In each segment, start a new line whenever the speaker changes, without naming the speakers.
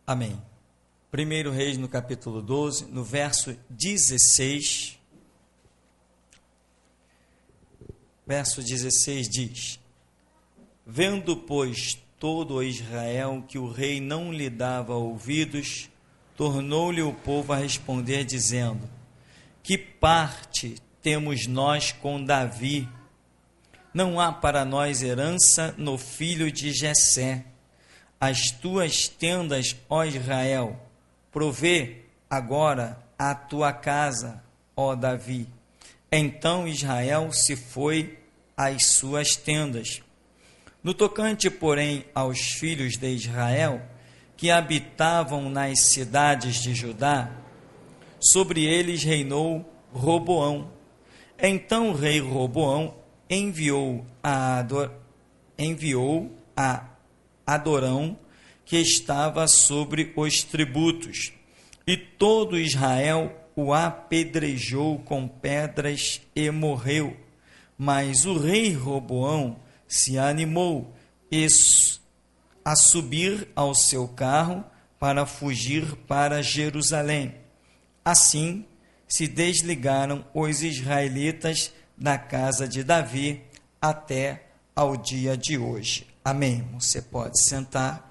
Amém. 1 Reis, no capítulo 12, no verso 16. Verso 16 diz: Vendo, pois, todo o Israel que o rei não lhe dava ouvidos, tornou-lhe o povo a responder, dizendo: Que parte temos nós com Davi? Não há para nós herança no filho de Jessé. As tuas tendas, ó Israel, provê agora a tua casa, ó Davi. Então Israel se foi às suas tendas. No tocante, porém, aos filhos de Israel, que habitavam nas cidades de Judá, sobre eles reinou Roboão. Então o rei Roboão enviou a Adorão, que estava sobre os tributos, e todo Israel o apedrejou com pedras e morreu. Mas o rei Roboão se animou a subir ao seu carro para fugir para Jerusalém. Assim se desligaram os israelitas da casa de Davi até ao dia de hoje. Amém. Você pode sentar.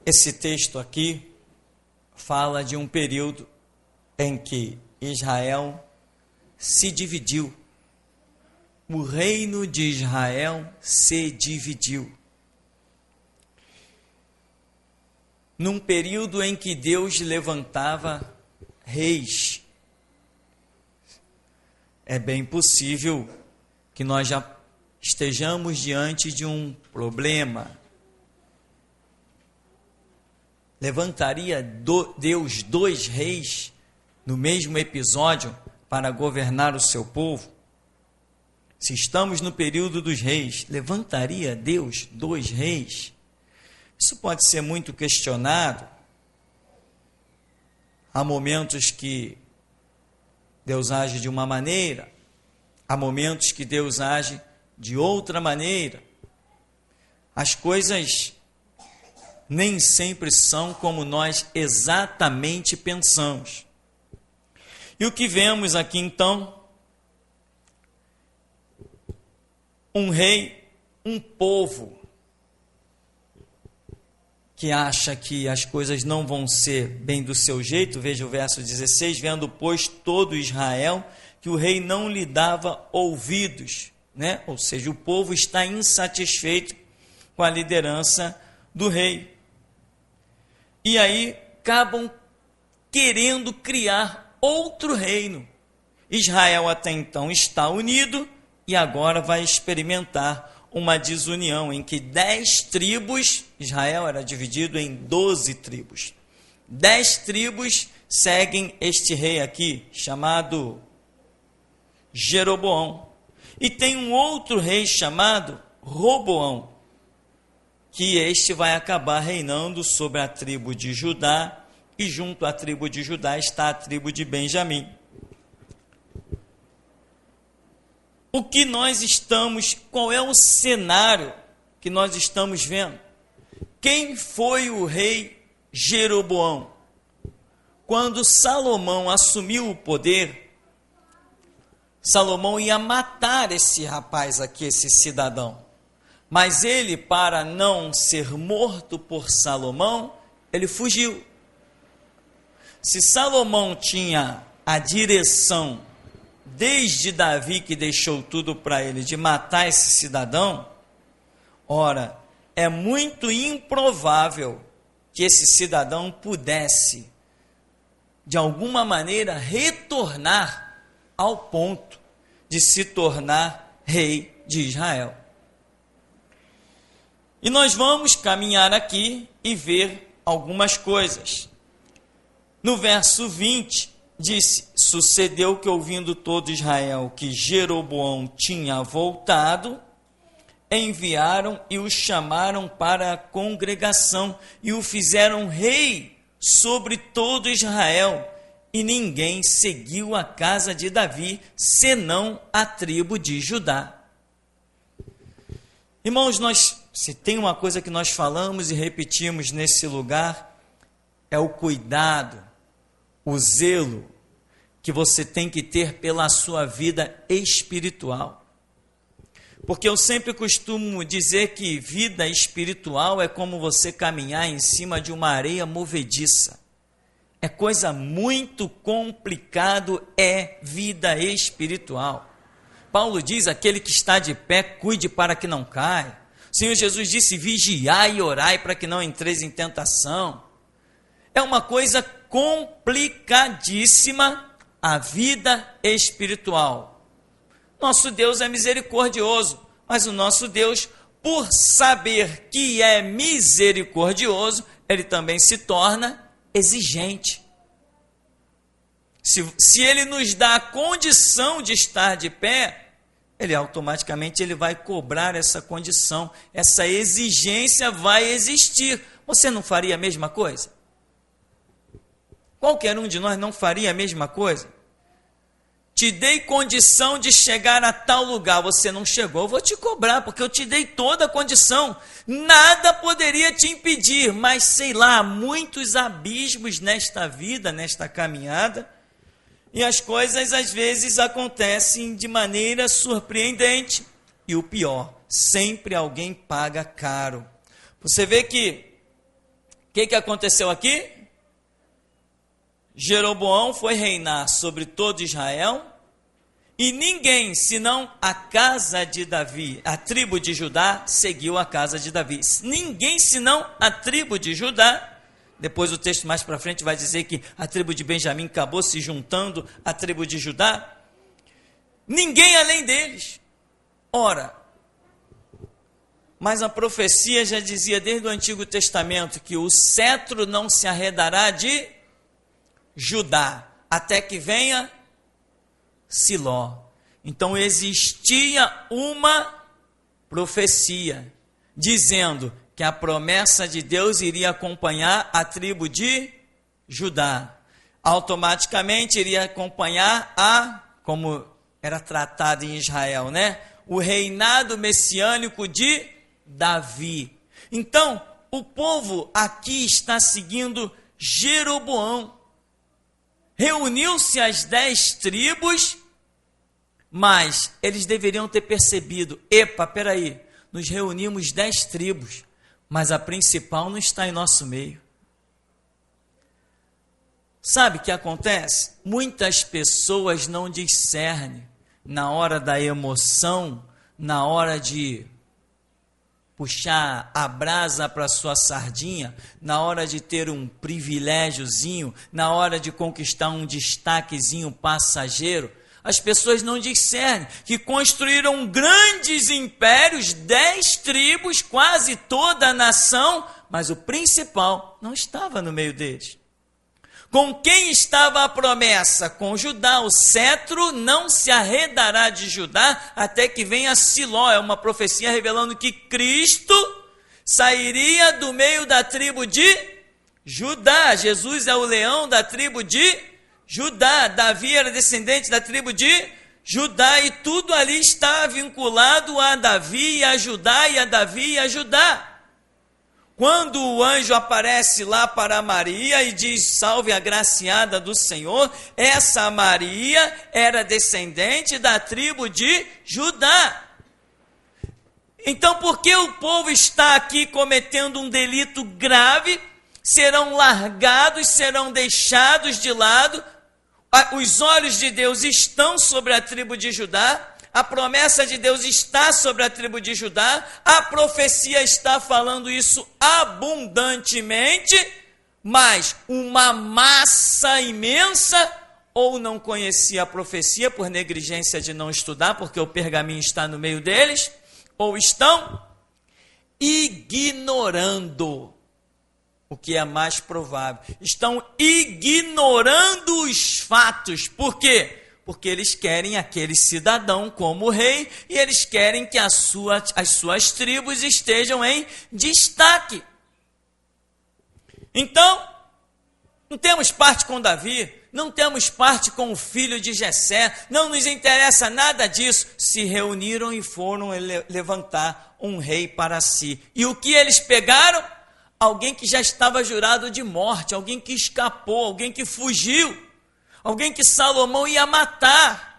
Esse texto aqui fala de um período em que Israel se dividiu. O reino de Israel se dividiu. Num período em que Deus levantava reis. É bem possível que nós já estejamos diante de um problema. Levantaria Deus dois reis no mesmo episódio para governar o seu povo? Se estamos no período dos reis, levantaria Deus dois reis? Isso pode ser muito questionado. Há momentos que Deus age de uma maneira, há momentos que Deus age de outra maneira. As coisas nem sempre são como nós exatamente pensamos. E o que vemos aqui então? Um rei, um povo que acha que as coisas não vão ser bem do seu jeito. Veja o verso 16, vendo, pois, todo Israel que o rei não lhe dava ouvidos, né? Ou seja, o povo está insatisfeito com a liderança do rei. E aí acabam querendo criar outro reino. Israel até então está unido e agora vai experimentar uma desunião em que 10 tribos, Israel era dividido em 12 tribos. 10 tribos seguem este rei aqui, chamado Jeroboão. E tem um outro rei chamado Roboão, que este vai acabar reinando sobre a tribo de Judá, e junto à tribo de Judá está a tribo de Benjamim. O que nós estamos, qual é o cenário que nós estamos vendo? Quem foi o rei Jeroboão? Quando Salomão assumiu o poder, Salomão ia matar esse rapaz aqui, esse cidadão. Mas ele, para não ser morto por Salomão, ele fugiu. Se Salomão tinha a direção, desde Davi, que deixou tudo para ele, de matar esse cidadão, ora, é muito improvável que esse cidadão pudesse, de alguma maneira, retornar ao ponto de se tornar rei de Israel. E nós vamos caminhar aqui e ver algumas coisas. No verso 20, disse: sucedeu que, ouvindo todo Israel que Jeroboão tinha voltado, enviaram e o chamaram para a congregação e o fizeram rei sobre todo Israel, e ninguém seguiu a casa de Davi, senão a tribo de Judá. Irmãos, se tem uma coisa que nós falamos e repetimos nesse lugar, é o cuidado, o zelo que você tem que ter pela sua vida espiritual. Porque eu sempre costumo dizer que vida espiritual é como você caminhar em cima de uma areia movediça. É coisa muito complicado, é vida espiritual. Paulo diz, aquele que está de pé, cuide para que não caia. O Senhor Jesus disse, vigiai e orai para que não entreis em tentação. É uma coisa complicadíssima a vida espiritual. Nosso Deus é misericordioso, mas o nosso Deus, por saber que é misericordioso, ele também se torna exigente. Se ele nos dá a condição de estar de pé, ele automaticamente vai cobrar essa condição, essa exigência vai existir. Você não faria a mesma coisa? Qualquer um de nós não faria a mesma coisa? Te dei condição de chegar a tal lugar, você não chegou, eu vou te cobrar, porque eu te dei toda a condição, nada poderia te impedir, mas sei lá, muitos abismos nesta vida, nesta caminhada, e as coisas às vezes acontecem de maneira surpreendente, e o pior, sempre alguém paga caro. Você vê que, o que aconteceu aqui? Jeroboão foi reinar sobre todo Israel, e ninguém, senão a casa de Davi, a tribo de Judá, seguiu a casa de Davi. Ninguém, senão a tribo de Judá. Depois o texto mais para frente vai dizer que a tribo de Benjamim acabou se juntando à tribo de Judá. Ninguém além deles. Ora, mas a profecia já dizia desde o Antigo Testamento que o cetro não se arredará de Judá, até que venha Siló. Então existia uma profecia, dizendo que a promessa de Deus iria acompanhar a tribo de Judá. Automaticamente iria acompanhar como era tratado em Israel, né? O reinado messiânico de Davi. Então, o povo aqui está seguindo Jeroboão. Reuniu-se as 10 tribos, mas eles deveriam ter percebido, peraí, nos reunimos 10 tribos, mas a principal não está em nosso meio. Sabe o que acontece? Muitas pessoas não discernem na hora da emoção, na hora de puxar a brasa para sua sardinha, na hora de ter um privilégiozinho, na hora de conquistar um destaquezinho passageiro, as pessoas não discernem que construíram grandes impérios, 10 tribos, quase toda a nação, mas o principal não estava no meio deles. Com quem estava a promessa? Com Judá. O cetro não se arredará de Judá até que venha Siló. É uma profecia revelando que Cristo sairia do meio da tribo de Judá. Jesus é o leão da tribo de Judá. Davi era descendente da tribo de Judá. E tudo ali está vinculado a Davi e a Judá, e a Davi e a Judá. Quando o anjo aparece lá para Maria e diz, salve a agraciada do Senhor, essa Maria era descendente da tribo de Judá. Então, porque o povo está aqui cometendo um delito grave, serão largados, serão deixados de lado, os olhos de Deus estão sobre a tribo de Judá, a promessa de Deus está sobre a tribo de Judá, a profecia está falando isso abundantemente, mas uma massa imensa ou não conhecia a profecia por negligência de não estudar, porque o pergaminho está no meio deles, ou estão ignorando, o que é mais provável, estão ignorando os fatos. Por quê? Porque eles querem aquele cidadão como rei, e eles querem que as suas tribos estejam em destaque. Então, não temos parte com Davi, não temos parte com o filho de Jessé, não nos interessa nada disso. Se reuniram e foram levantar um rei para si. E o que eles pegaram? Alguém que já estava jurado de morte, alguém que escapou, alguém que fugiu, alguém que Salomão ia matar.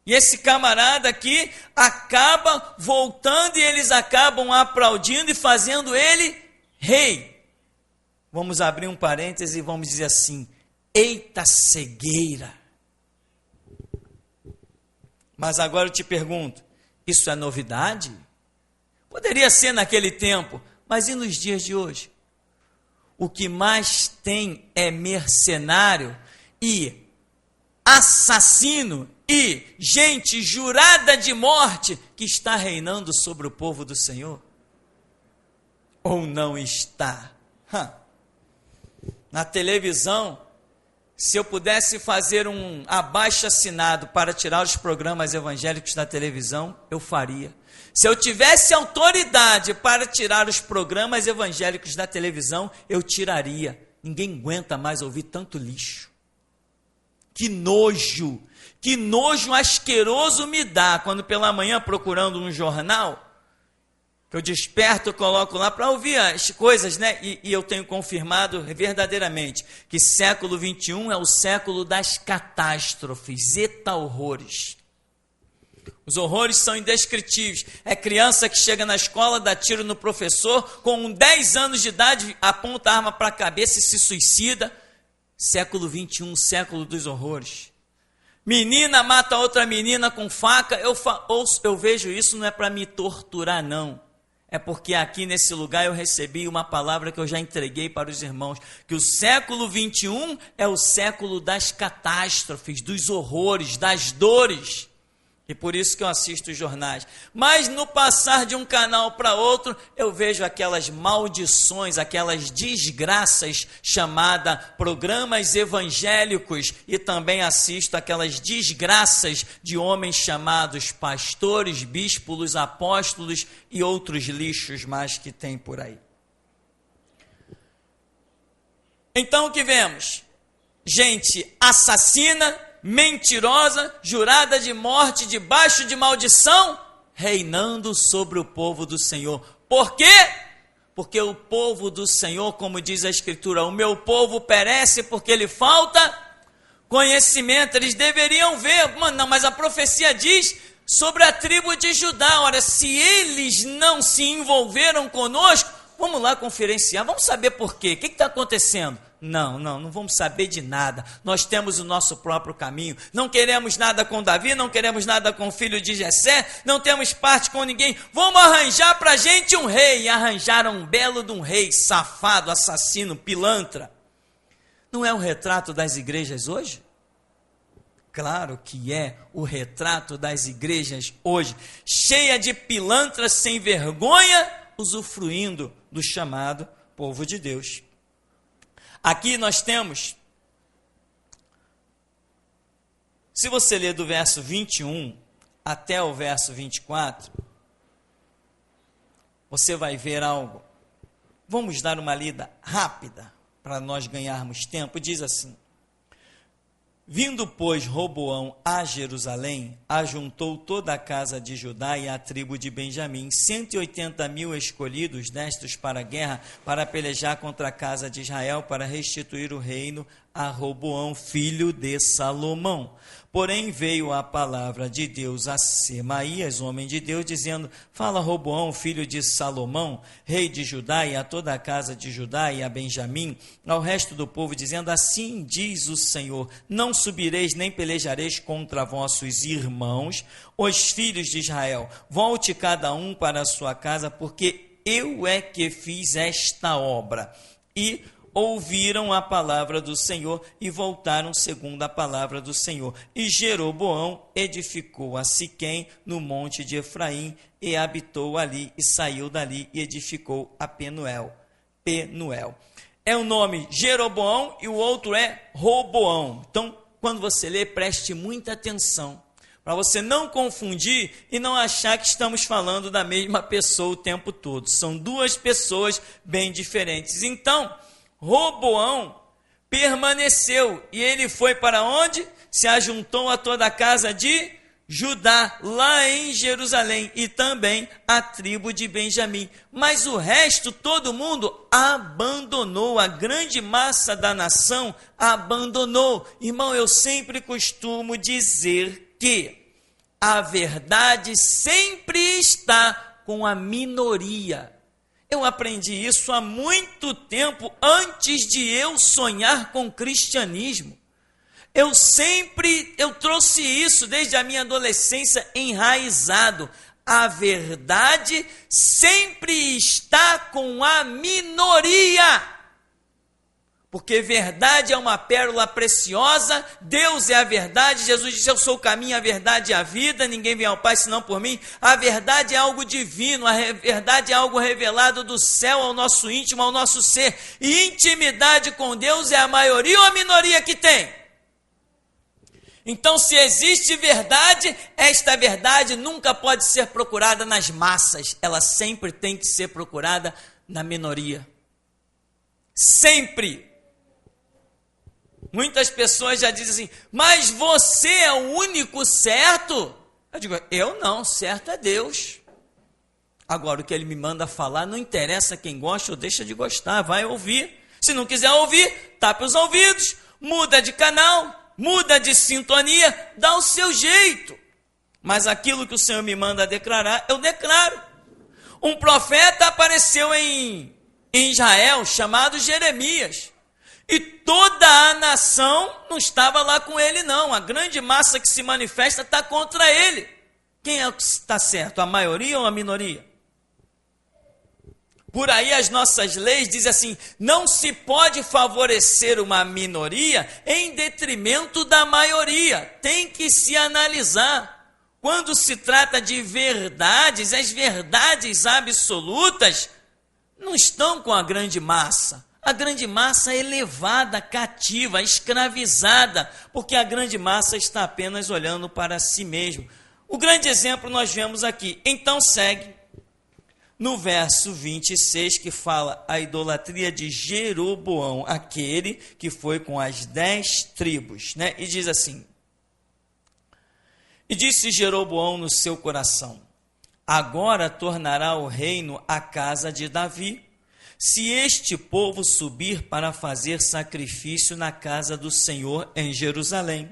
E esse camarada aqui acaba voltando e eles acabam aplaudindo e fazendo ele rei. Vamos abrir um parêntese e vamos dizer assim: eita cegueira! Mas agora eu te pergunto, isso é novidade? Poderia ser naquele tempo, mas e nos dias de hoje? O que mais tem é mercenário e assassino e gente jurada de morte que está reinando sobre o povo do Senhor? Ou não está? Na televisão, se eu pudesse fazer um abaixo-assinado para tirar os programas evangélicos da televisão, eu faria. Se eu tivesse autoridade para tirar os programas evangélicos da televisão, eu tiraria. Ninguém aguenta mais ouvir tanto lixo. Que nojo asqueroso me dá quando pela manhã, procurando um jornal, que eu desperto, eu coloco lá para ouvir as coisas, né? E eu tenho confirmado verdadeiramente que século 21 é o século das catástrofes, eta horrores. Os horrores são indescritíveis. É criança que chega na escola, dá tiro no professor, com 10 anos de idade, aponta a arma para a cabeça e se suicida. Século 21, século dos horrores. Menina mata outra menina com faca. Eu vejo isso, não é para me torturar, não. É porque aqui nesse lugar eu recebi uma palavra que eu já entreguei para os irmãos, que o século 21 é o século das catástrofes, dos horrores, das dores. E por isso que eu assisto os jornais. Mas no passar de um canal para outro, eu vejo aquelas maldições, aquelas desgraças chamadas programas evangélicos. E também assisto aquelas desgraças de homens chamados pastores, bispos, apóstolos e outros lixos mais que tem por aí. Então o que vemos? Gente assassina, mentirosa, jurada de morte, debaixo de maldição, reinando sobre o povo do Senhor. Por quê? Porque o povo do Senhor, como diz a Escritura, o meu povo perece porque lhe falta conhecimento. Eles deveriam ver, mas a profecia diz sobre a tribo de Judá. Ora, se eles não se envolveram conosco, vamos lá conferenciar, vamos saber por quê. O que está acontecendo? Não vamos saber de nada. Nós temos o nosso próprio caminho. Não queremos nada com Davi, não queremos nada com o filho de Jessé, não temos parte com ninguém. Vamos arranjar para a gente um rei. E arranjaram um belo de um rei, safado, assassino, pilantra. Não é o retrato das igrejas hoje? Claro que é o retrato das igrejas hoje, cheia de pilantras sem vergonha, usufruindo do chamado povo de Deus. Aqui nós temos, se você ler do verso 21 até o verso 24, você vai ver algo. Vamos dar uma lida rápida para nós ganharmos tempo. Diz assim: vindo, pois, Roboão a Jerusalém, ajuntou toda a casa de Judá e a tribo de Benjamim, 180.000 escolhidos, destos para a guerra, para pelejar contra a casa de Israel, para restituir o reino a Roboão, filho de Salomão. Porém veio a palavra de Deus a Semaías, homem de Deus, dizendo: fala Roboão, filho de Salomão, rei de Judá, e a toda a casa de Judá e a Benjamim, ao resto do povo, dizendo: assim diz o Senhor, não subireis nem pelejareis contra vossos irmãos, os filhos de Israel. Volte cada um para a sua casa, porque eu é que fiz esta obra. E ouviram a palavra do Senhor e voltaram segundo a palavra do Senhor. E Jeroboão edificou a Siquém no monte de Efraim e habitou ali, e saiu dali e edificou a Penuel. É o nome Jeroboão e o outro é Roboão. Então, quando você lê, preste muita atenção, para você não confundir e não achar que estamos falando da mesma pessoa o tempo todo. São duas pessoas bem diferentes. Então, Roboão permaneceu. E ele foi para onde? Se ajuntou a toda a casa de Judá, lá em Jerusalém, e também a tribo de Benjamim. Mas o resto, todo mundo abandonou, a grande massa da nação abandonou. Irmão, eu sempre costumo dizer que a verdade sempre está com a minoria. Eu aprendi isso há muito tempo, antes de eu sonhar com o cristianismo. Eu trouxe isso desde a minha adolescência enraizado. A verdade sempre está com a minoria. Porque verdade é uma pérola preciosa, Deus é a verdade, Jesus disse, eu sou o caminho, a verdade e a vida, ninguém vem ao Pai senão por mim. A verdade é algo divino, a verdade é algo revelado do céu ao nosso íntimo, ao nosso ser. E intimidade com Deus é a maioria ou a minoria que tem? Então, se existe verdade, esta verdade nunca pode ser procurada nas massas, ela sempre tem que ser procurada na minoria. Sempre. Muitas pessoas já dizem assim, mas você é o único certo? Eu digo, eu não, certo é Deus. Agora, o que ele me manda falar, não interessa quem gosta ou deixa de gostar, vai ouvir. Se não quiser ouvir, tape os ouvidos, muda de canal, muda de sintonia, dá o seu jeito. Mas aquilo que o Senhor me manda declarar, eu declaro. Um profeta apareceu em Israel, chamado Jeremias. E toda a nação não estava lá com ele, não. A grande massa que se manifesta está contra ele. Quem é que está certo, a maioria ou a minoria? Por aí as nossas leis dizem assim, não se pode favorecer uma minoria em detrimento da maioria. Tem que se analisar. Quando se trata de verdades, as verdades absolutas não estão com a grande massa. A grande massa é elevada, cativa, escravizada, porque a grande massa está apenas olhando para si mesmo. O grande exemplo nós vemos aqui. Então segue no verso 26, que fala a idolatria de Jeroboão, aquele que foi com as 10 tribos, né? E diz assim, e disse Jeroboão no seu coração, agora tornará o reino à casa de Davi, se este povo subir para fazer sacrifício na casa do Senhor em Jerusalém.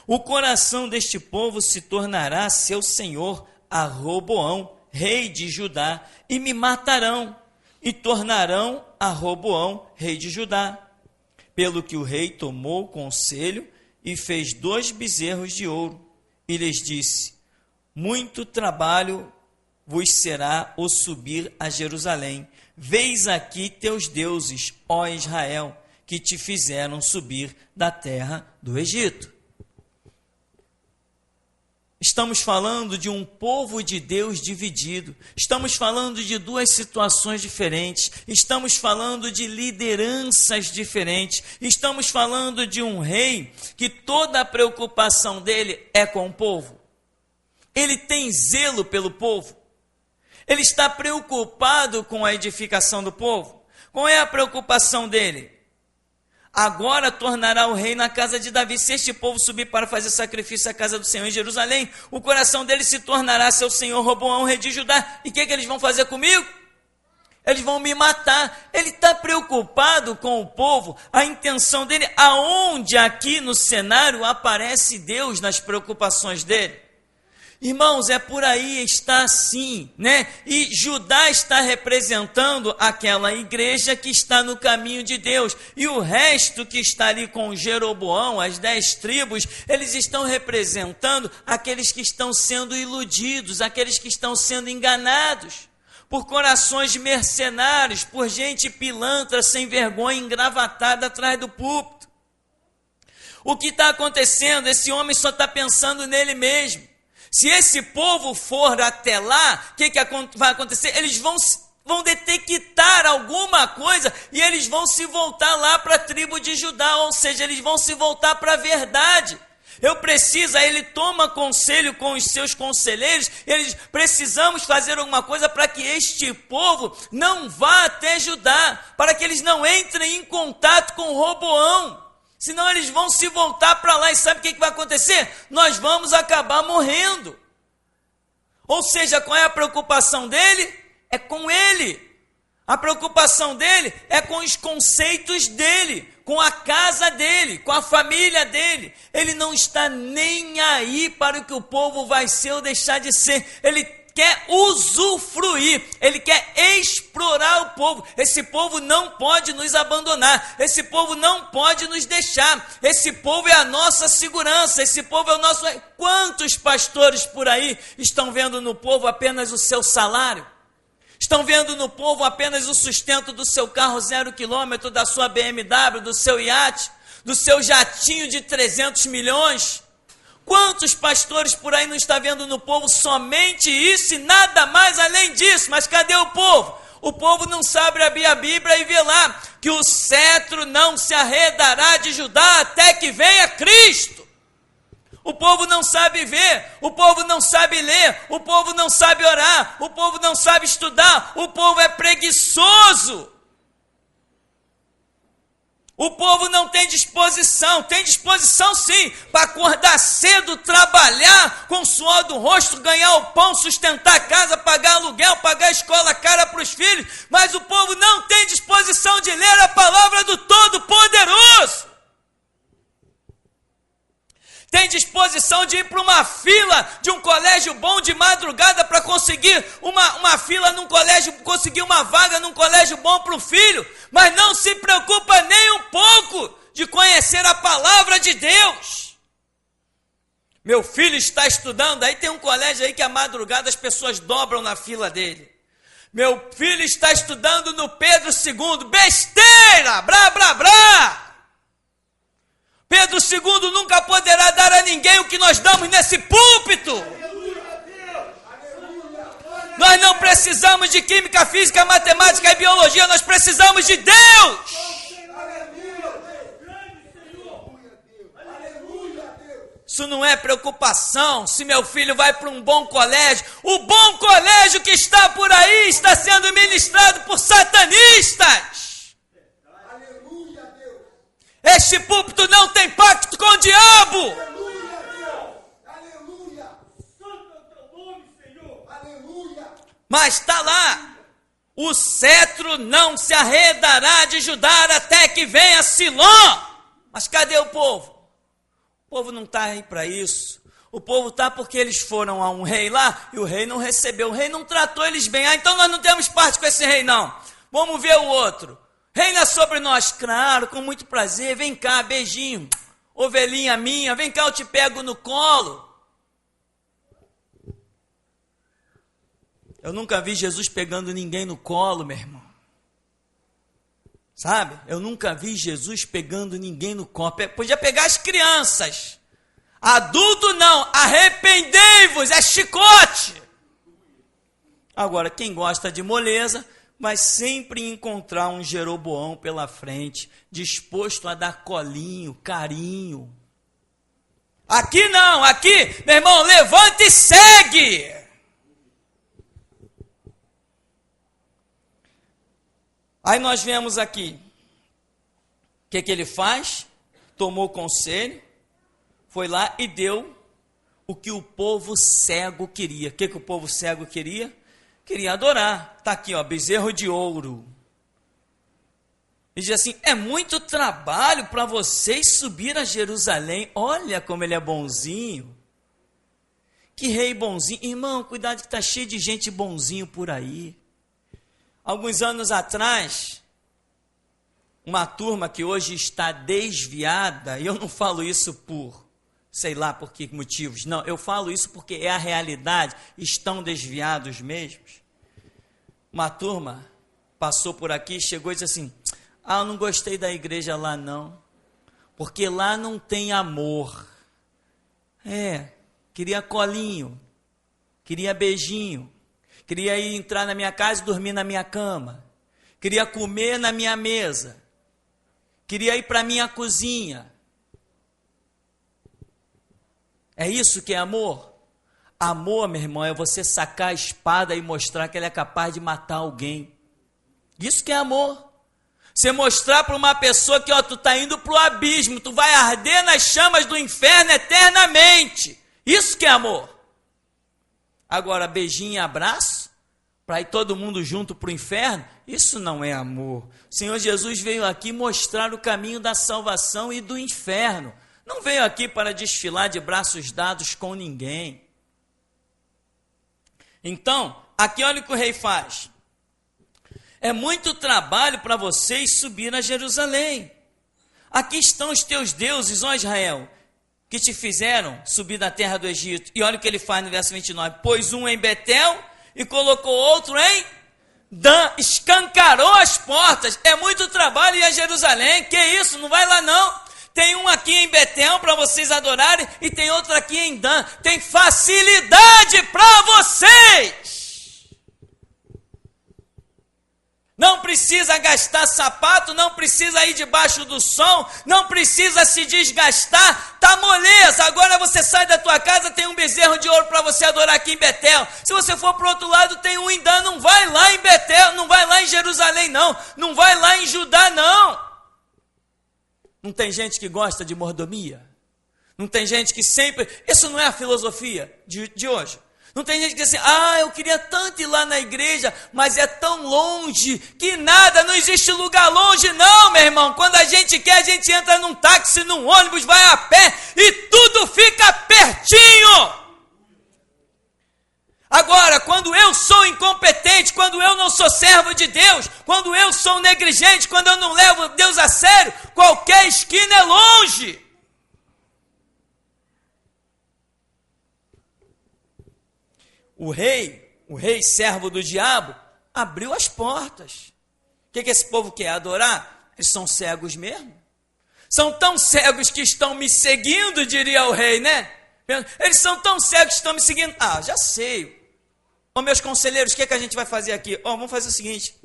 O coração deste povo se tornará seu senhor a Roboão, rei de Judá, e me matarão, e tornarão a Roboão, rei de Judá. Pelo que o rei tomou conselho e fez 2 bezerros de ouro, e lhes disse, muito trabalho vos será o subir a Jerusalém. Veis aqui teus deuses, ó Israel, que te fizeram subir da terra do Egito. Estamos falando de um povo de Deus dividido. Estamos falando de 2 situações diferentes. Estamos falando de lideranças diferentes. Estamos falando de um rei que toda a preocupação dele é com o povo. Ele tem zelo pelo povo. Ele está preocupado com a edificação do povo. Qual é a preocupação dele? Agora tornará o rei na casa de Davi. Se este povo subir para fazer sacrifício à casa do Senhor em Jerusalém, o coração dele se tornará seu senhor Roboão, rei de Judá. E o que eles vão fazer comigo? Eles vão me matar. Ele está preocupado com o povo. A intenção dele, aonde aqui no cenário aparece Deus nas preocupações dele? Irmãos, é por aí, está assim, né? E Judá está representando aquela igreja que está no caminho de Deus. E o resto que está ali com Jeroboão, as 10 tribos, eles estão representando aqueles que estão sendo iludidos, aqueles que estão sendo enganados por corações mercenários, por gente pilantra, sem vergonha, engravatada atrás do púlpito. O que está acontecendo? Esse homem só está pensando nele mesmo. Se esse povo for até lá, o que vai acontecer? Eles vão detectar alguma coisa e eles vão se voltar lá para a tribo de Judá, ou seja, eles vão se voltar para a verdade. Ele toma conselho com os seus conselheiros, eles precisamos fazer alguma coisa para que este povo não vá até Judá, para que eles não entrem em contato com Roboão, senão eles vão se voltar para lá, e sabe o que vai acontecer? Nós vamos acabar morrendo. Ou seja, qual é a preocupação dele? É com ele. A preocupação dele é com os conceitos dele, com a casa dele, com a família dele. Ele não está nem aí para o que o povo vai ser ou deixar de ser. Ele quer usufruir, ele quer explorar o povo. Esse povo não pode nos abandonar, esse povo não pode nos deixar. Esse povo é a nossa segurança, esse povo é o nosso... Quantos pastores por aí estão vendo no povo apenas o seu salário? Estão vendo no povo apenas o sustento do seu carro 0 quilômetro, da sua BMW, do seu iate, do seu jatinho de 300 milhões? Quantos pastores por aí não estão vendo no povo somente isso e nada mais além disso? Mas cadê o povo? O povo não sabe abrir a Bíblia e ver lá que o cetro não se arredará de Judá até que venha Cristo. O povo não sabe ver, o povo não sabe ler, o povo não sabe orar, o povo não sabe estudar, o povo é preguiçoso. O povo não tem disposição sim, para acordar cedo, trabalhar com o suor do rosto, ganhar o pão, sustentar a casa, pagar aluguel, pagar a escola cara para os filhos, mas o povo não tem disposição de ler a palavra do Todo-Poderoso. Tem disposição de ir para uma fila de um colégio bom de madrugada para conseguir uma fila num colégio, conseguir uma vaga num colégio bom para o filho, mas não se preocupa nem um pouco de conhecer a palavra de Deus. Meu filho está estudando, aí tem um colégio aí que à madrugada as pessoas dobram na fila dele. Meu filho está estudando no Pedro II, besteira, brá, brá, brá. Pedro II nunca poderá dar a ninguém o que nós damos nesse púlpito. Nós não precisamos de química, física, matemática e biologia, nós precisamos de Deus. Isso não é preocupação se meu filho vai para um bom colégio. O bom colégio que está por aí está sendo ministrado por satanistas. Este púlpito não tem pacto com o diabo.
Aleluia, Deus. Aleluia. Santo é o teu nome, Senhor. Aleluia.
Mas está lá. O cetro não se arredará de Judá até que venha Siló. Mas cadê o povo? O povo não está aí para isso. O povo está porque eles foram a um rei lá e o rei não recebeu. O rei não tratou eles bem. Então nós não temos parte com esse rei não. Vamos ver o outro. Reina sobre nós, claro, com muito prazer, vem cá, beijinho, ovelhinha minha, vem cá, eu te pego no colo. Eu nunca vi Jesus pegando ninguém no colo, meu irmão. Sabe? Eu nunca vi Jesus pegando ninguém no colo. Podia pegar as crianças. Adulto não, arrependei-vos, é chicote. Agora, quem gosta de moleza vai sempre encontrar um Jeroboão pela frente, disposto a dar colinho, carinho. Aqui não, aqui, meu irmão, levanta e segue. Aí nós vemos aqui, o que ele faz? Tomou conselho, foi lá e deu o que o povo cego queria. O que o povo cego queria? Queria adorar. Está aqui, ó, bezerro de ouro. E diz assim, é muito trabalho para vocês subir a Jerusalém. Olha como ele é bonzinho. Que rei bonzinho. Irmão, cuidado que está cheio de gente bonzinho por aí. Alguns anos atrás, uma turma que hoje está desviada, e eu não falo isso por, sei lá por que motivos, não, eu falo isso porque é a realidade, estão desviados mesmos. Uma turma passou por aqui, chegou e disse assim, eu não gostei da igreja lá não, porque lá não tem amor. Queria colinho, queria beijinho, queria ir entrar na minha casa e dormir na minha cama, queria comer na minha mesa, queria ir para a minha cozinha. É isso que é amor? Amor, meu irmão, é você sacar a espada e mostrar que ele é capaz de matar alguém. Isso que é amor. Você mostrar para uma pessoa que, tu está indo para o abismo, tu vai arder nas chamas do inferno eternamente. Isso que é amor. Agora, beijinho e abraço, para ir todo mundo junto para o inferno, isso não é amor. O Senhor Jesus veio aqui mostrar o caminho da salvação e do inferno. Não veio aqui para desfilar de braços dados com ninguém. Então, aqui olha o que o rei faz. É muito trabalho para vocês subir a Jerusalém. Aqui estão os teus deuses, ó Israel, que te fizeram subir da terra do Egito. E olha o que ele faz no verso 29. Pôs um em Betel e colocou outro em Dan. Escancarou as portas. É muito trabalho ir a Jerusalém. Que isso? Não vai lá não. Tem um aqui em Betel para vocês adorarem e tem outro aqui em Dan. Tem facilidade para vocês. Não precisa gastar sapato, não precisa ir debaixo do sol, não precisa se desgastar, tá moleza. Agora você sai da tua casa, tem um bezerro de ouro para você adorar aqui em Betel. Se você for para o outro lado, tem um em Dan. Não vai lá em Betel, não vai lá em Jerusalém não, não vai lá em Judá não. Não tem gente que gosta de mordomia? Não tem gente que sempre... Isso não é a filosofia de hoje. Não tem gente que diz assim, eu queria tanto ir lá na igreja, mas é tão longe, que nada, não existe lugar longe não, meu irmão. Quando a gente quer, a gente entra num táxi, num ônibus, vai a pé e tudo fica pertinho. Agora, quando eu sou incompetente, quando eu não sou servo de Deus, quando eu sou negligente, quando eu não levo Deus a sério, qualquer esquina é longe. O rei servo do diabo, abriu as portas. O que esse povo quer? Adorar? Eles são cegos mesmo. São tão cegos que estão me seguindo, diria o rei, né? Eles são tão cegos que estão me seguindo. Já sei. Ô, meus conselheiros, o que a gente vai fazer aqui? Vamos fazer o seguinte.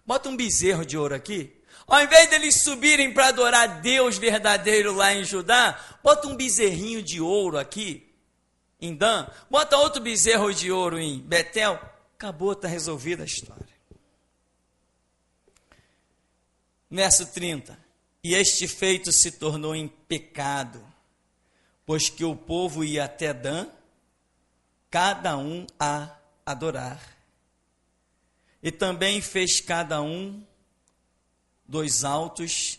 Bota um bezerro de ouro aqui. Ao invés deles subirem para adorar Deus verdadeiro lá em Judá, bota um bezerrinho de ouro aqui. Em Dan, bota outro bezerro de ouro em Betel, acabou, está resolvida a história. Verso 30, e este feito se tornou em pecado, pois que o povo ia até Dan, cada um a adorar. E também fez cada um dos altos,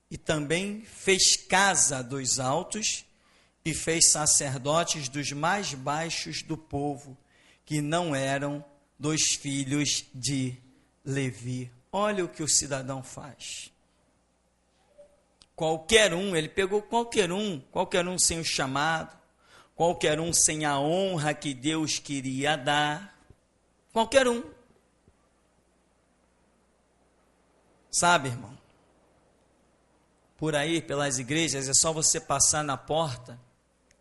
e também fez casa dos altos, e fez sacerdotes dos mais baixos do povo, que não eram dos filhos de Levi. Olha o que o cidadão faz. Qualquer um, ele pegou qualquer um sem o chamado, qualquer um sem a honra que Deus queria dar, qualquer um. Sabe, irmão, por aí, pelas igrejas, é só você passar na porta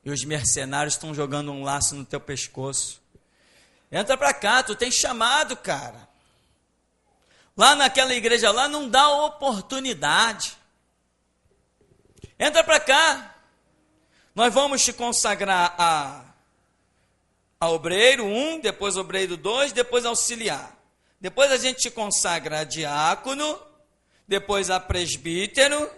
e os mercenários estão jogando um laço no teu pescoço. Entra para cá, tu tem chamado, cara. Lá naquela igreja lá não dá oportunidade. Entra para cá. Nós vamos te consagrar a obreiro 1, depois obreiro 2, depois auxiliar. Depois a gente te consagra a diácono, depois a presbítero,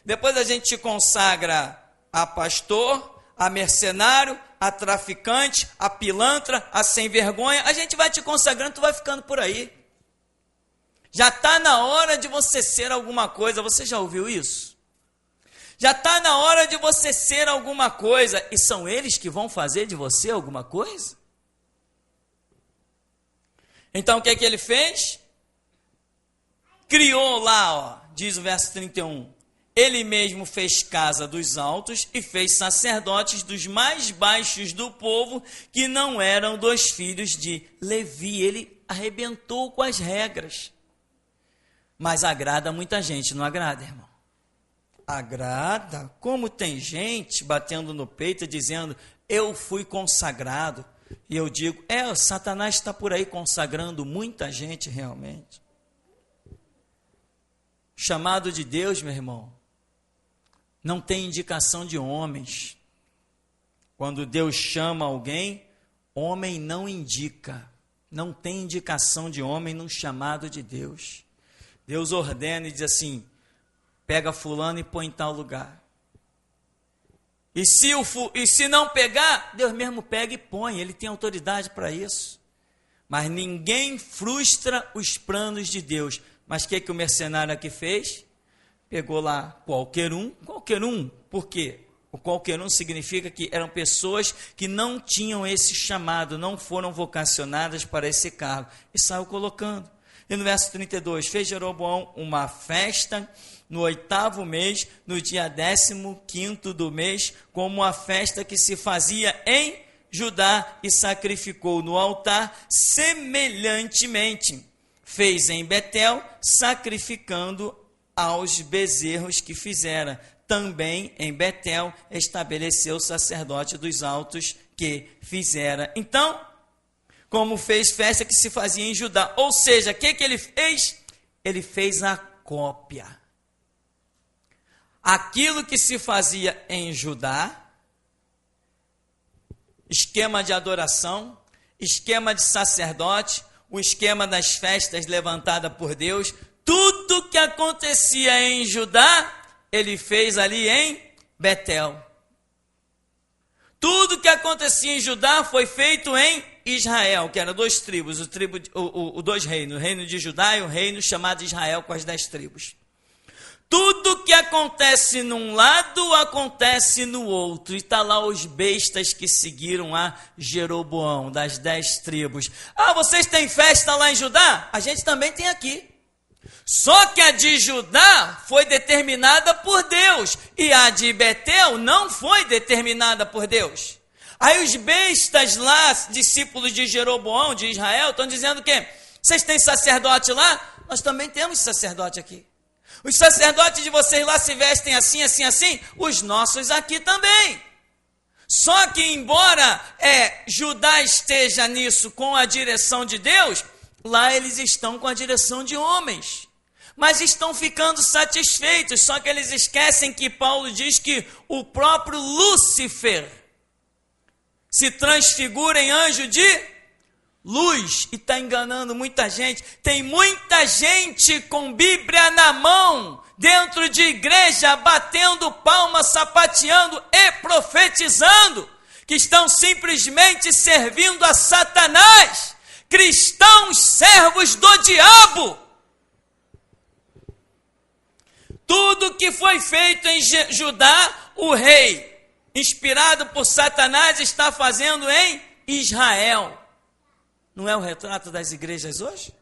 depois a gente te consagra a pastor, a mercenário, a traficante, a pilantra, a sem vergonha. A gente vai te consagrando, tu vai ficando por aí. Já está na hora de você ser alguma coisa. Você já ouviu isso? Já está na hora de você ser alguma coisa. E são eles que vão fazer de você alguma coisa? Então o que ele fez? Criou lá, diz o verso 31. Ele mesmo fez casa dos altos e fez sacerdotes dos mais baixos do povo, que não eram dos filhos de Levi. Ele arrebentou com as regras. Mas agrada muita gente, não agrada, irmão? Agrada? Como tem gente batendo no peito e dizendo, eu fui consagrado. E eu digo, Satanás está por aí consagrando muita gente realmente. Chamado de Deus, meu irmão, não tem indicação de homens. Quando Deus chama alguém, homem não indica. Não tem indicação de homem no chamado de Deus. Deus ordena e diz assim: pega fulano e põe em tal lugar. E se não pegar, Deus mesmo pega e põe. Ele tem autoridade para isso. Mas ninguém frustra os planos de Deus. Mas o que o mercenário aqui fez? Pegou lá qualquer um. Por quê? O qualquer um significa que eram pessoas que não tinham esse chamado, não foram vocacionadas para esse cargo. E saiu colocando. E no verso 32, fez Jeroboão uma festa no 8º mês, no dia 15º do mês, como a festa que se fazia em Judá, e sacrificou no altar semelhantemente. Fez em Betel, sacrificando aos bezerros que fizera. Também em Betel estabeleceu o sacerdote dos altos que fizera. Então, como fez festa que se fazia em Judá. Ou seja, o que ele fez? Ele fez a cópia. Aquilo que se fazia em Judá, esquema de adoração, esquema de sacerdote, o esquema das festas levantada por Deus, tudo que acontecia em Judá, ele fez ali em Betel. Tudo que acontecia em Judá foi feito em Israel, que eram 2 tribos, o 2 reinos, o reino de Judá e o reino chamado Israel com as 10 tribos. Tudo que acontece num lado, acontece no outro. E está lá os bestas que seguiram a Jeroboão, das 10 tribos. Ah, vocês têm festa lá em Judá? A gente também tem aqui. Só que a de Judá foi determinada por Deus. E a de Betel não foi determinada por Deus. Aí os bestas lá, discípulos de Jeroboão, de Israel, estão dizendo que vocês têm sacerdote lá? Nós também temos sacerdote aqui. Os sacerdotes de vocês lá se vestem assim, assim, assim, os nossos aqui também. Só que embora Judá esteja nisso com a direção de Deus, lá eles estão com a direção de homens. Mas estão ficando satisfeitos, só que eles esquecem que Paulo diz que o próprio Lúcifer se transfigura em anjo de luz, e está enganando muita gente. Tem muita gente com Bíblia na mão, dentro de igreja, batendo palma, sapateando e profetizando, que estão simplesmente servindo a Satanás, cristãos servos do diabo. Tudo que foi feito em Judá, o rei, inspirado por Satanás, está fazendo em Israel. Não é o retrato das igrejas hoje?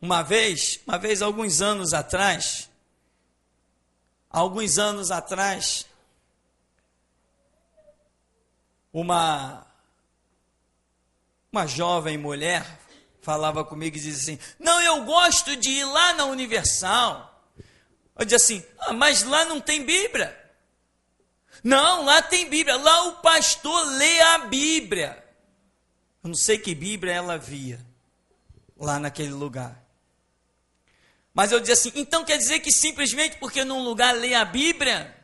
Uma vez, alguns anos atrás, uma jovem mulher falava comigo e dizia assim: não, eu gosto de ir lá na Universal. Eu dizia assim: mas lá não tem Bíblia. Não, lá tem Bíblia, lá o pastor lê a Bíblia. Eu não sei que Bíblia ela via lá naquele lugar. Mas eu dizia assim: então quer dizer que simplesmente porque num lugar lê a Bíblia,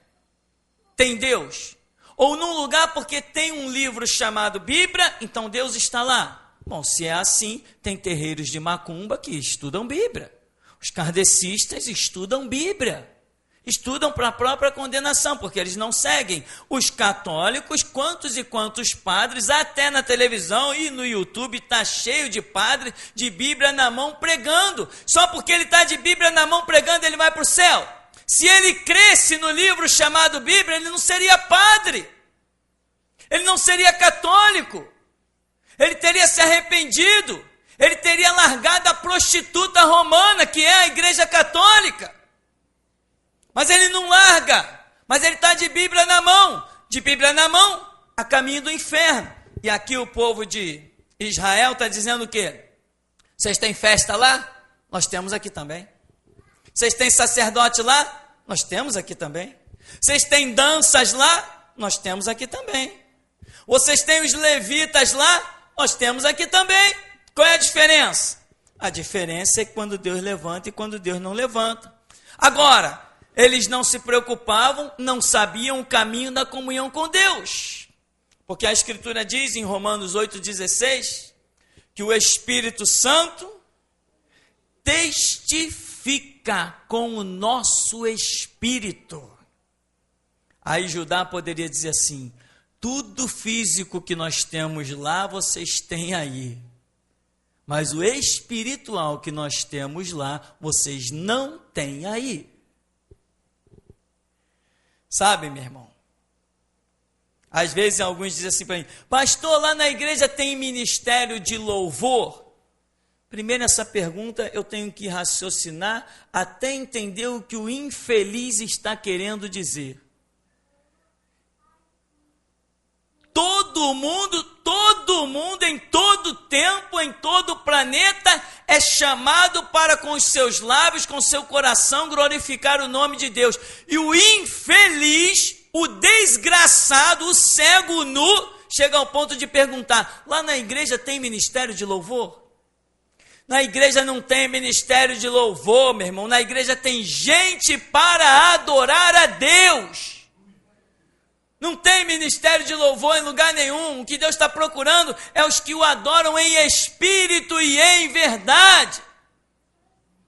tem Deus? Ou num lugar porque tem um livro chamado Bíblia, então Deus está lá? Bom, se é assim, tem terreiros de macumba que estudam Bíblia. Os kardecistas estudam Bíblia. Estudam para a própria condenação, porque eles não seguem. Os católicos, quantos e quantos padres, até na televisão e no YouTube, está cheio de padre de Bíblia na mão pregando. Só porque ele está de Bíblia na mão pregando, ele vai para o céu. Se ele cresce no livro chamado Bíblia, ele não seria padre. Ele não seria católico. Ele teria se arrependido. Ele teria largado a prostituta romana, que é a igreja católica. Mas ele não larga, mas ele está de Bíblia na mão, a caminho do inferno. E aqui o povo de Israel está dizendo o quê? Vocês têm festa lá? Nós temos aqui também. Vocês têm sacerdote lá? Nós temos aqui também. Vocês têm danças lá? Nós temos aqui também. Vocês têm os levitas lá? Nós temos aqui também. Qual é a diferença? A diferença é quando Deus levanta e quando Deus não levanta. Agora, Eles não se preocupavam, não sabiam o caminho da comunhão com Deus. Porque a Escritura diz em Romanos 8,16, que o Espírito Santo testifica com o nosso espírito. Aí Judá poderia dizer assim: tudo físico que nós temos lá, vocês têm aí. Mas o espiritual que nós temos lá, vocês não têm aí. Sabe, meu irmão? Às vezes alguns dizem assim para mim: pastor, lá na igreja tem ministério de louvor? Primeiro, essa pergunta eu tenho que raciocinar até entender o que o infeliz está querendo dizer. Todo mundo, em todo tempo, em todo planeta, é chamado para com os seus lábios, com seu coração, glorificar o nome de Deus. E o infeliz, o desgraçado, o cego, o nu, chega ao ponto de perguntar: lá na igreja tem ministério de louvor? Na igreja não tem ministério de louvor, meu irmão. Na igreja tem gente para adorar a Deus. Não tem ministério de louvor em lugar nenhum. O que Deus está procurando é os que o adoram em espírito e em verdade.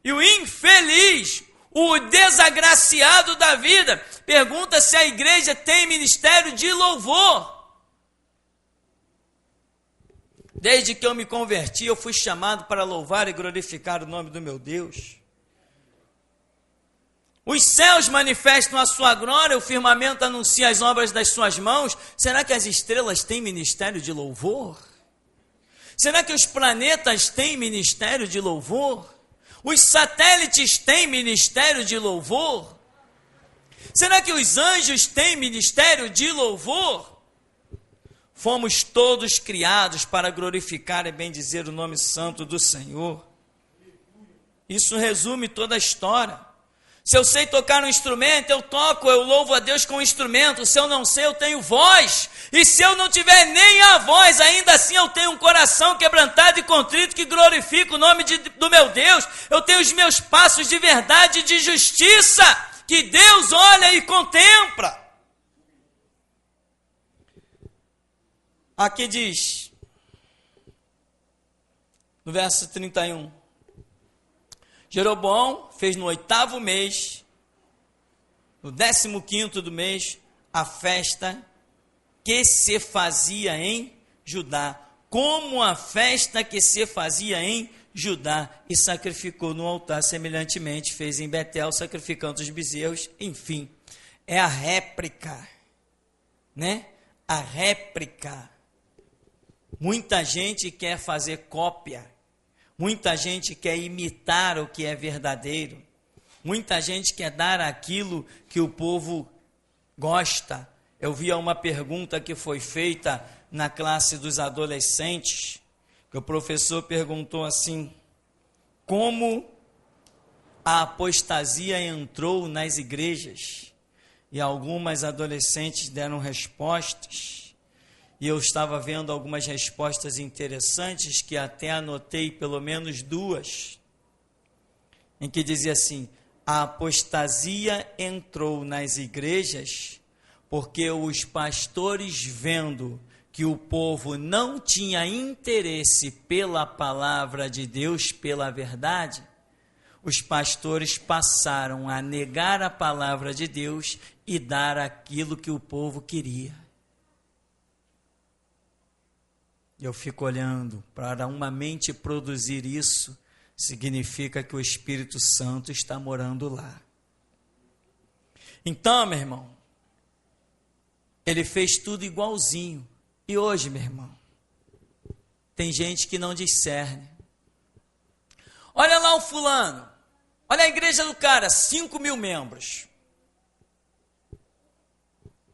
E o infeliz, o desagraciado da vida, pergunta se a igreja tem ministério de louvor. Desde que eu me converti, eu fui chamado para louvar e glorificar o nome do meu Deus. Os céus manifestam a sua glória, o firmamento anuncia as obras das suas mãos. Será que as estrelas têm ministério de louvor? Será que os planetas têm ministério de louvor? Os satélites têm ministério de louvor? Será que os anjos têm ministério de louvor? Fomos todos criados para glorificar e bendizer o nome santo do Senhor. Isso resume toda a história. Se eu sei tocar um instrumento, eu toco, eu louvo a Deus com o instrumento. Se eu não sei, eu tenho voz. E se eu não tiver nem a voz, ainda assim eu tenho um coração quebrantado e contrito que glorifica o nome do meu Deus. Eu tenho os meus passos de verdade e de justiça, que Deus olha e contempla. Aqui diz, no verso 31, Jeroboão fez no 8º mês, no 15º do mês, a festa que se fazia em Judá, como a festa que se fazia em Judá, e sacrificou no altar, semelhantemente fez em Betel, sacrificando os bezerros. Enfim, é a réplica, né? A réplica. Muita gente quer fazer cópia. Muita gente quer imitar o que é verdadeiro. Muita gente quer dar aquilo que o povo gosta. Eu vi uma pergunta que foi feita na classe dos adolescentes, que o professor perguntou assim: como a apostasia entrou nas igrejas? E algumas adolescentes deram respostas. E eu estava vendo algumas respostas interessantes, que até anotei pelo menos 2, em que dizia assim: a apostasia entrou nas igrejas porque os pastores, vendo que o povo não tinha interesse pela palavra de Deus, pela verdade, os pastores passaram a negar a palavra de Deus e dar aquilo que o povo queria. Eu fico olhando, para uma mente produzir isso, significa que o Espírito Santo está morando lá. Então, meu irmão, ele fez tudo igualzinho. E hoje, meu irmão, tem gente que não discerne. Olha lá o fulano, olha a igreja do cara, 5.000 membros.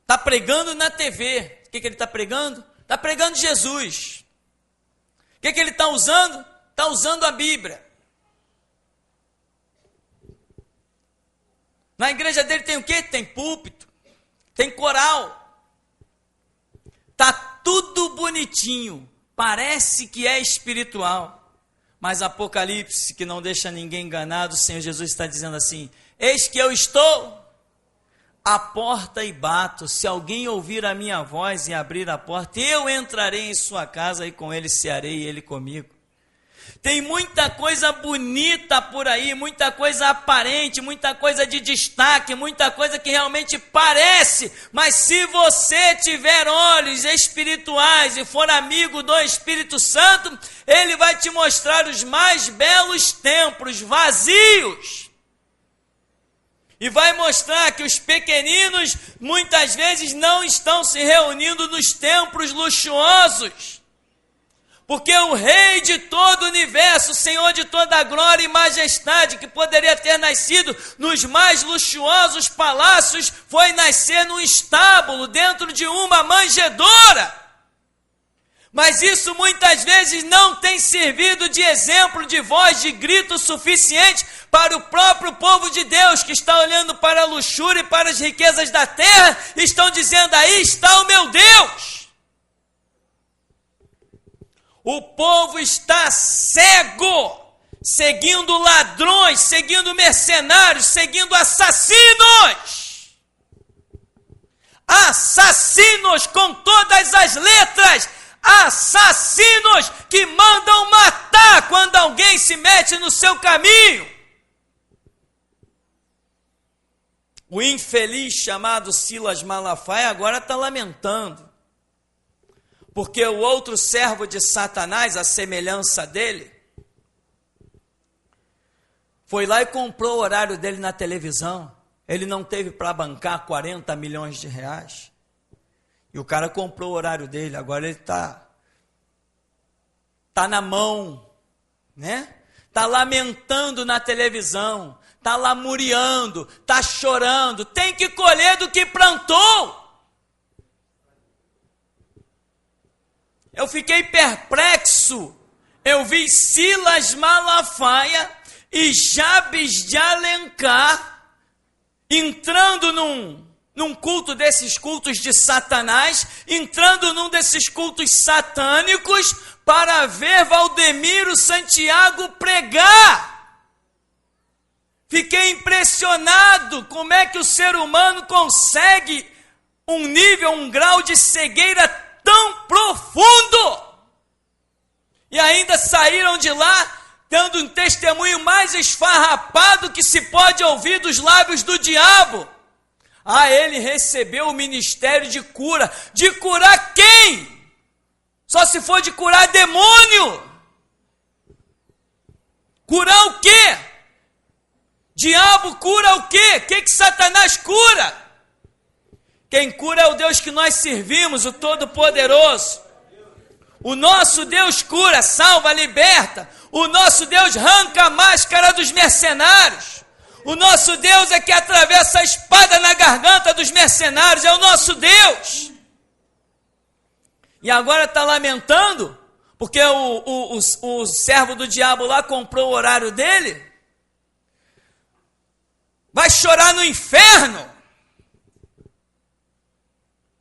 Está pregando na TV. O que ele está pregando? Está pregando Jesus. O que ele está usando? Está usando a Bíblia. Na igreja dele tem o quê? Tem púlpito, tem coral. Está tudo bonitinho. Parece que é espiritual. Mas Apocalipse, que não deixa ninguém enganado, o Senhor Jesus está dizendo assim: eis que eu estou à porta e bato. Se alguém ouvir a minha voz e abrir a porta, eu entrarei em sua casa e com ele cearei e ele comigo. Tem muita coisa bonita por aí, muita coisa aparente, muita coisa de destaque, muita coisa que realmente parece, mas se você tiver olhos espirituais e for amigo do Espírito Santo, ele vai te mostrar os mais belos templos vazios. E vai mostrar que os pequeninos muitas vezes não estão se reunindo nos templos luxuosos. Porque o Rei de todo o universo, o Senhor de toda a glória e majestade, que poderia ter nascido nos mais luxuosos palácios, foi nascer num estábulo, dentro de uma manjedoura. Mas isso muitas vezes não tem servido de exemplo, de voz, de grito suficiente para o próprio povo de Deus, que está olhando para a luxúria e para as riquezas da terra, e estão dizendo: aí está o meu Deus. O povo está cego, seguindo ladrões, seguindo mercenários, seguindo assassinos. Assassinos com todas as letras. Assassinos que mandam matar quando alguém se mete no seu caminho. O infeliz chamado Silas Malafaia agora está lamentando, porque o outro servo de Satanás, a semelhança dele, foi lá e comprou o horário dele na televisão. Ele não teve para bancar 40 milhões de reais. E o cara comprou o horário dele, agora ele está na mão, né? Está lamentando na televisão, está lamuriando, está chorando, tem que colher do que plantou. Eu fiquei perplexo, eu vi Silas Malafaia e Jabes de Alencar entrando num culto desses cultos de Satanás, entrando num desses cultos satânicos para ver Valdemiro Santiago pregar. Fiquei impressionado como é que o ser humano consegue um nível, um grau de cegueira tão profundo. E ainda saíram de lá dando um testemunho mais esfarrapado que se pode ouvir dos lábios do diabo. Ah, ele recebeu o ministério de cura. De curar quem? Só se for de curar demônio. Curar o quê? Diabo cura o quê? O que Satanás cura? Quem cura é o Deus que nós servimos, o Todo-Poderoso. O nosso Deus cura, salva, liberta. O nosso Deus arranca a máscara dos mercenários. O nosso Deus é que atravessa a espada na garganta dos mercenários, é o nosso Deus. E agora está lamentando, porque o servo do diabo lá comprou o horário dele. Vai chorar no inferno,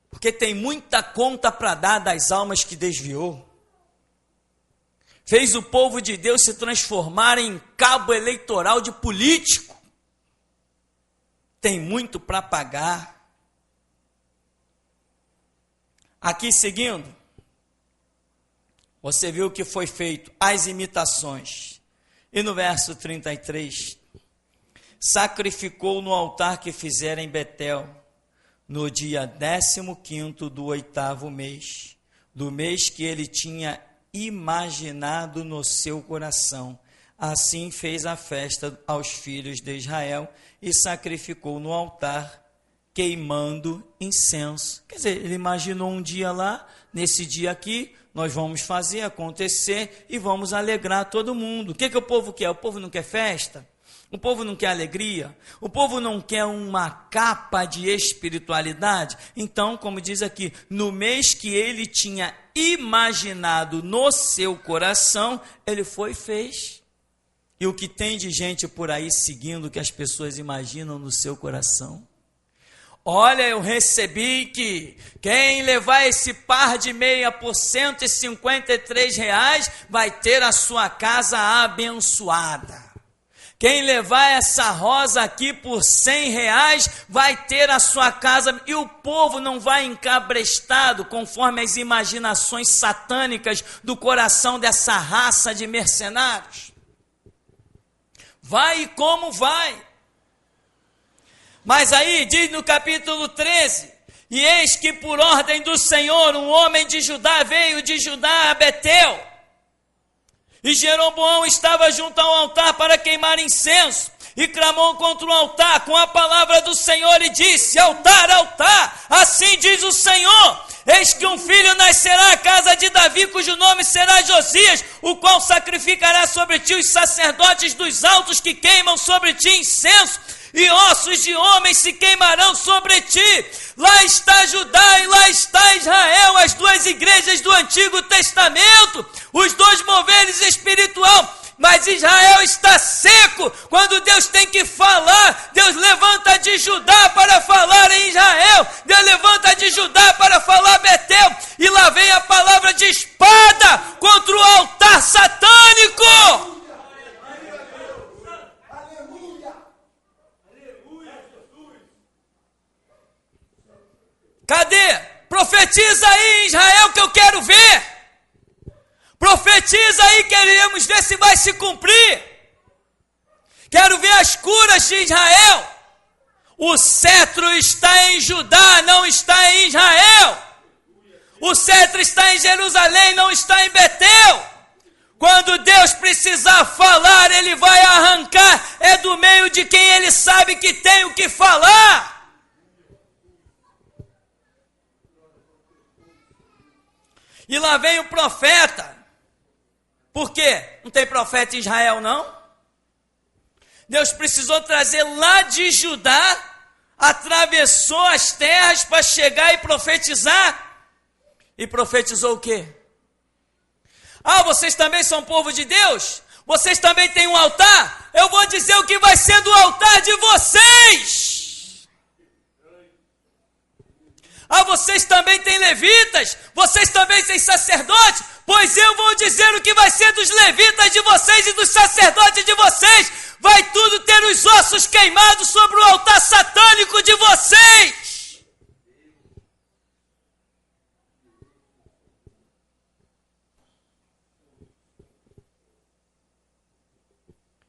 porque tem muita conta para dar das almas que desviou. Fez o povo de Deus se transformar em cabo eleitoral de político. Tem muito para pagar. Aqui seguindo, você viu o que foi feito, as imitações. E no verso 33, sacrificou no altar que fizera em Betel, no dia 15º do 8º mês, do mês que ele tinha imaginado no seu coração. Assim fez a festa aos filhos de Israel e sacrificou no altar, queimando incenso. Quer dizer, ele imaginou um dia lá, nesse dia aqui, nós vamos fazer acontecer e vamos alegrar todo mundo. O que o povo quer? O povo não quer festa? O povo não quer alegria? O povo não quer uma capa de espiritualidade? Então, como diz aqui, no mês que ele tinha imaginado no seu coração, ele foi e fez. E o que tem de gente por aí seguindo o que as pessoas imaginam no seu coração? Olha, eu recebi que quem levar esse par de meia por R$153 vai ter a sua casa abençoada. Quem levar essa rosa aqui por R$100 vai ter a sua casa. E o povo não vai encabrestado conforme as imaginações satânicas do coração dessa raça de mercenários. Vai e como vai. Mas aí diz no capítulo 13, e eis que por ordem do Senhor um homem de Judá veio de Judá a Betel. E Jeroboão estava junto ao altar para queimar incenso, e clamou contra o altar com a palavra do Senhor e disse: altar, altar, assim diz o Senhor, eis que um filho nascerá à casa de Davi, cujo nome será Josias, o qual sacrificará sobre ti os sacerdotes dos altos que queimam sobre ti incenso, e ossos de homens se queimarão sobre ti. Lá está Judá e lá está Israel, as duas igrejas do Antigo Testamento, os dois moveres espiritual. Mas Israel está seco. Quando Deus tem que falar, Deus levanta de Judá para falar em Israel, Deus levanta de Judá para falar Betel, e lá vem a palavra de espada contra o altar satânico. Cadê? Profetiza aí em Israel que eu quero ver. Profetiza aí, queremos ver se vai se cumprir. Quero ver as curas de Israel. O cetro está em Judá, não está em Israel. O cetro está em Jerusalém, não está em Betel. Quando Deus precisar falar, Ele vai arrancar. É do meio de quem Ele sabe que tem o que falar. E lá vem o profeta. Por quê? Não tem profeta em Israel, não? Deus precisou trazer lá de Judá, atravessou as terras para chegar e profetizar. E profetizou o quê? Ah, vocês também são povo de Deus? Vocês também têm um altar? Eu vou dizer o que vai ser do altar de vocês. Ah, vocês também têm levitas? Vocês também têm sacerdotes? Pois eu vou dizer o que vai ser dos levitas de vocês e dos sacerdotes de vocês. Vai tudo ter os ossos queimados sobre o altar satânico de vocês.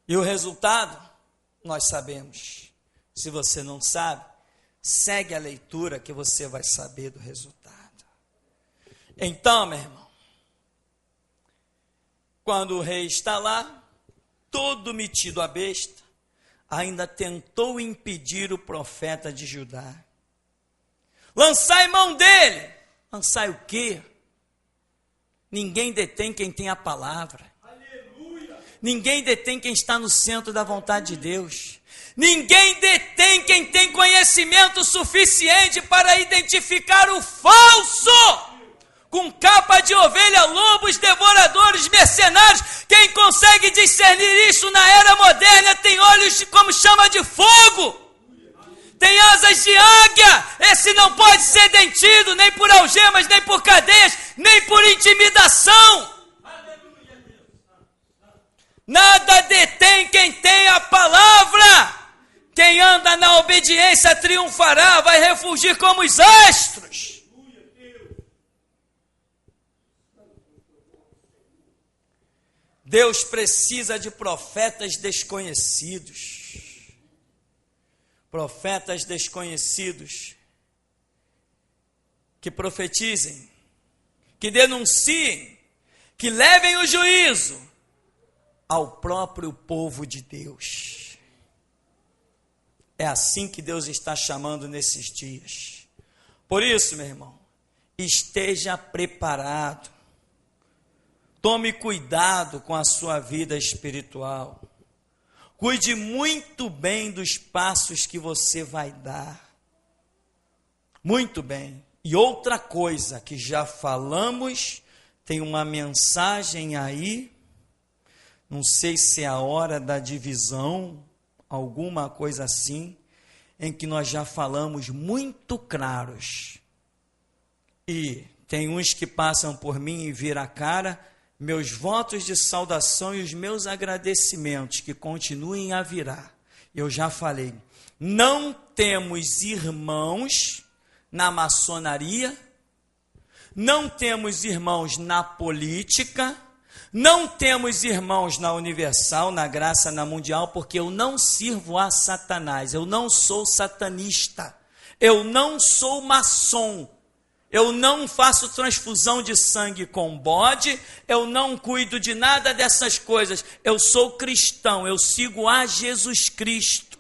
E o resultado, nós sabemos. Se você não sabe, segue a leitura que você vai saber do resultado. Então, meu irmão, quando o rei está lá, todo metido a besta, ainda tentou impedir o profeta de Judá. Lançai mão dele. Lançai o quê? Ninguém detém quem tem a palavra. Aleluia. Ninguém detém quem está no centro da vontade de Deus. Ninguém detém quem tem conhecimento suficiente para identificar o falso. Com capa de ovelha, lobos, devoradores, mercenários. Quem consegue discernir isso na era moderna tem olhos como chama de fogo. Tem asas de águia. Esse não pode ser detido nem por algemas, nem por cadeias, nem por intimidação. Nada detém quem tem a palavra. Quem anda na obediência triunfará, vai refugir como os astros. Deus precisa de profetas desconhecidos. Profetas desconhecidos que profetizem, que denunciem, que levem o juízo ao próprio povo de Deus. É assim que Deus está chamando nesses dias. Por isso, meu irmão, esteja preparado. Tome cuidado com a sua vida espiritual. Cuide muito bem dos passos que você vai dar. Muito bem. E outra coisa que já falamos, tem uma mensagem aí, não sei se é a hora da divisão, alguma coisa assim, em que nós já falamos muito claros. E tem uns que passam por mim e viram a cara, meus votos de saudação e os meus agradecimentos que continuem a virar. Eu já falei, não temos irmãos na maçonaria, não temos irmãos na política, não temos irmãos na Universal, na Graça, na Mundial, porque eu não sirvo a Satanás, eu não sou satanista, eu não sou maçom, eu não faço transfusão de sangue com bode, eu não cuido de nada dessas coisas, eu sou cristão, eu sigo a Jesus Cristo.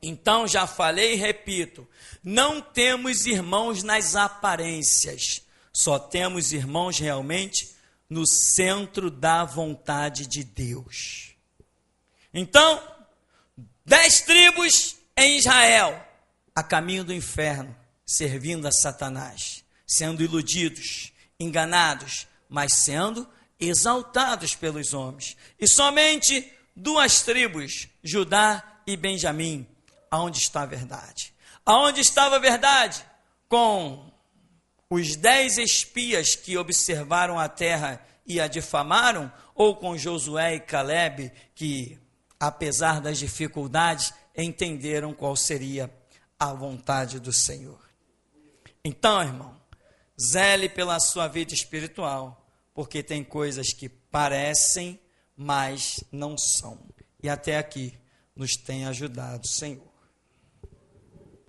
Então, já falei e repito, não temos irmãos nas aparências, só temos irmãos realmente no centro da vontade de Deus. Então, 10 tribos em Israel, a caminho do inferno, servindo a Satanás, sendo iludidos, enganados, mas sendo exaltados pelos homens. E somente 2 tribos, Judá e Benjamim, aonde está a verdade? Aonde estava a verdade? Com os 10 espias que observaram a terra e a difamaram, ou com Josué e Calebe, que, apesar das dificuldades, entenderam qual seria a vontade do Senhor. Então, irmão, zele pela sua vida espiritual, porque tem coisas que parecem, mas não são. E até aqui nos tem ajudado o Senhor.